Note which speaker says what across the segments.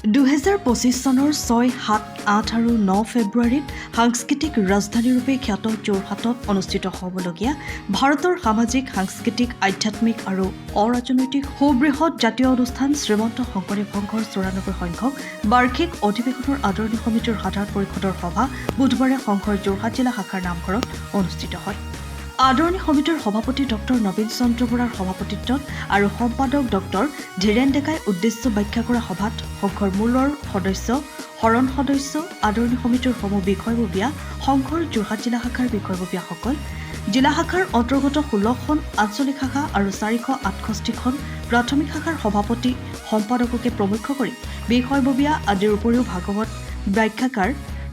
Speaker 1: 2025 চনৰ 6, 7, 8 আৰু 9 ফেব্ৰুৱাৰীত সাংস্কৃতিক ৰাজধানীৰূপে খ্যাত যোৰহাটত অনুষ্ঠিত হ'বলগীয়া ভাৰতৰ সামাজিক, সাংস্কৃতিক, আধ্যাত্মিক আৰু অৰাজনৈতিক সুবৃহৎ জাতীয় অনুষ্ঠান শ্ৰীমন্ত শংকৰদেৱ সংঘৰ 94 সংখ্যক বাৰ্ষিক অধিৱেশনৰ আদৰণি সমিতিৰ সাধাৰণ পৰিষদৰ সভা বুধবাৰে সংঘৰ যোৰহাট জিলা শাখাৰ নামঘৰত অনুষ্ঠিত হয়। আদৰণি সমিতিৰ সভাপতি ডক্টৰ নবীন চন্দ্ৰ বৰাৰ সভাপতিত্বত আৰু সম্পাদক ডক্টৰ ধীৰেন ডেকাই উদ্দেশ্য ব্যাখ্যা কৰা সভাত সংঘৰ মূলৰ সদস্য, শৰণ সদস্য, আদৰণি সমিতিৰ সমূহ বিষয়ববীয়া, সংঘৰ যোৰহাট জিলা শাখাৰ বিষয়ববীয়াসকল, জিলা শাখাৰ অন্তৰ্গত 16খন আঞ্চলিক শাখা আৰু 468খন প্ৰাথমিক শাখাৰ সভাপতি, সম্পাদককে প্ৰমুখ কৰি বিষয়ববীয়া আদিৰ উপৰিও ভাগৱত ব্যাখ্যাকাৰ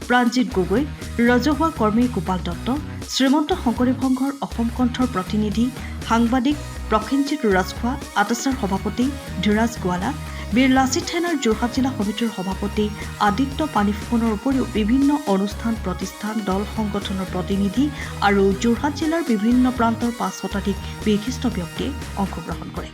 Speaker 1: প্ৰাণজিৎ গগৈ, ৰাজহুৱা কৰ্মী গোপাল দত্ত, শ্ৰীমন্ত শংকৰদেৱ সংঘৰ অসম কণ্ঠৰ প্ৰতিনিধি সাংবাদিক প্ৰসেনজিৎ ৰাজখোৱা, আটাছাৰ সভাপতি ধীৰাজ গোৱালা, বীৰ লাচিত সেনাৰ যোৰহাট জিলা সমিতিৰ সভাপতি আদিত্য পানীফুকনৰ উপৰিও বিভিন্ন অনুষ্ঠান প্ৰতিষ্ঠান, দল সংগঠনৰ প্ৰতিনিধি আৰু যোৰহাট জিলাৰ বিভিন্ন প্ৰান্তৰ 5 শতাধিক বিশিষ্ট ব্যক্তিয়ে অংশগ্ৰহণ কৰে।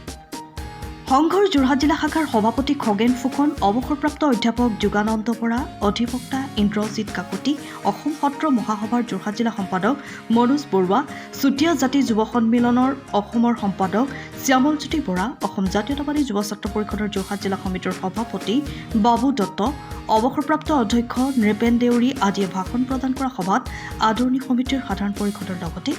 Speaker 1: সংঘৰ যোৰহাট জিলা শাখাৰ সভাপতি খগেন ফুকন, অৱসৰপ্ৰাপ্ত অধ্যাপক যোগানন্দ বৰা, অধিবক্তা ইন্দ্ৰজিৎ কাকতি, অসম সত্ৰ মহাসভাৰ যোৰহাট জিলা সম্পাদক মনোজ বৰুৱা, চুতীয়া জাতি যুৱ সন্মিলনৰ অসমৰ সম্পাদক শ্যামলজ্যোতি বৰা, অসম জাতীয়তাবাদী যুৱ ছাত্ৰ পৰিষদৰ যোৰহাট জিলা সমিতিৰ সভাপতি বাবু দত্ত, অৱসৰপ্ৰাপ্ত অধ্যক্ষ নৃপেন দেউৰী আদিয়ে ভাষণ প্ৰদান কৰা সভাত আদৰণি সমিতিৰ সাধাৰণ পৰিষদৰ লগতে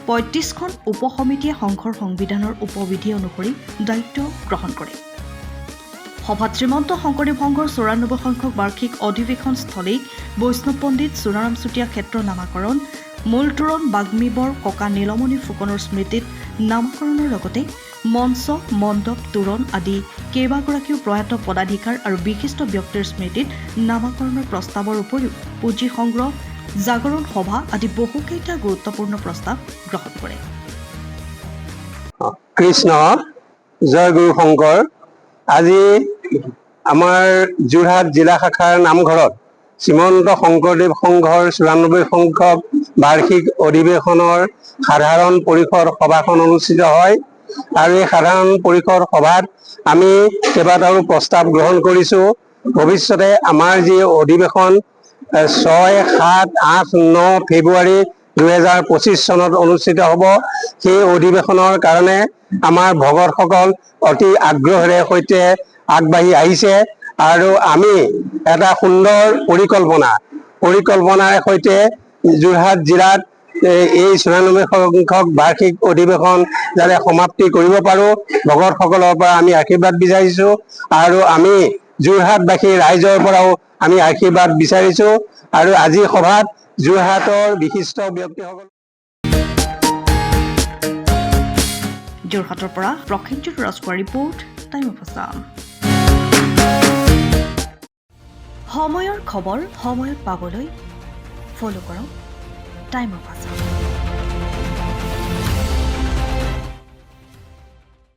Speaker 1: 35খন উপসমিতিয়ে সংঘৰ সংবিধানৰ উপবিধি অনুসৰি দায়িত্ব গ্ৰহণ কৰে। সভাত শ্ৰীমন্ত শংকৰদেৱ সংঘৰ 94 সংখ্যক বাৰ্ষিক অধিৱেশন স্থলী বৈষ্ণৱ পণ্ডিত চুনাৰাম চুতীয়া ক্ষেত্ৰ নামাকৰণ, মূল তোৰণ বাগ্মীবৰ ককা নীলমণি ফুকনৰ স্মৃতিত নামকৰণৰ লগতে মঞ্চ, মণ্ডপ, তোৰণ আদি কেইবাগৰাকীও প্ৰয়াত পদাধিকাৰ আৰু বিশিষ্ট ব্যক্তিৰ স্মৃতিত নামকৰণৰ প্ৰস্তাৱৰ উপৰিও পুঁজি সংগ্ৰহ, জাগৰণ সভা আদি বহুকেইটা গুৰুত্বপূৰ্ণ প্ৰস্তাৱ গ্ৰহণ কৰে।
Speaker 2: কৃষ্ণ জয় গুৰু শংকৰ। আজি আমাৰ যোৰহাট জিলা শাখাৰ নামঘৰত শ্ৰীমন্ত শংকৰদেৱ সংঘৰ 94 সংখ্যক বাৰ্ষিক অধিৱেশনৰ সাধাৰণ পৰিষদ সভাখন অনুষ্ঠিত হয় আৰু এই সাধাৰণ পৰিষদ সভাত আমি কেইবাটাও প্ৰস্তাৱ গ্ৰহণ কৰিছোঁ। ভৱিষ্যতে আমাৰ যি অধিৱেশন 6, 7, 8, 9 ফেব্ৰুৱাৰী 2025 চনত অনুষ্ঠিত হ'ব, সেই অধিৱেশনৰ কাৰণে আমাৰ ভকতসকল অতি আগ্ৰহেৰে সৈতে আগবাঢ়ি আহিছে আৰু আমি এটা সুন্দৰ পৰিকল্পনাৰ সৈতে যোৰহাট জিলাত এই 94 সংখ্যক বাৰ্ষিক অধিৱেশন যাতে সমাপ্তি কৰিব পাৰোঁ, ভকতসকলৰ পৰা আমি আশীৰ্বাদ বিচাৰিছোঁ আৰু আমি যোৰহাটবাসী ৰাইজৰ পৰাও আমি আশীৰ্বাদ বিচাৰিছোঁ। আৰু আজি সভাত যোৰহাটৰ বিশিষ্ট ব্যক্তিসকল।
Speaker 1: যোৰহাটৰ পৰা Prasenjit Rajkhowa report, time of Assam. সময়ৰ খবৰ সময়ত পাবলৈ ফ'ল' কৰক টাইম অফ আছাম।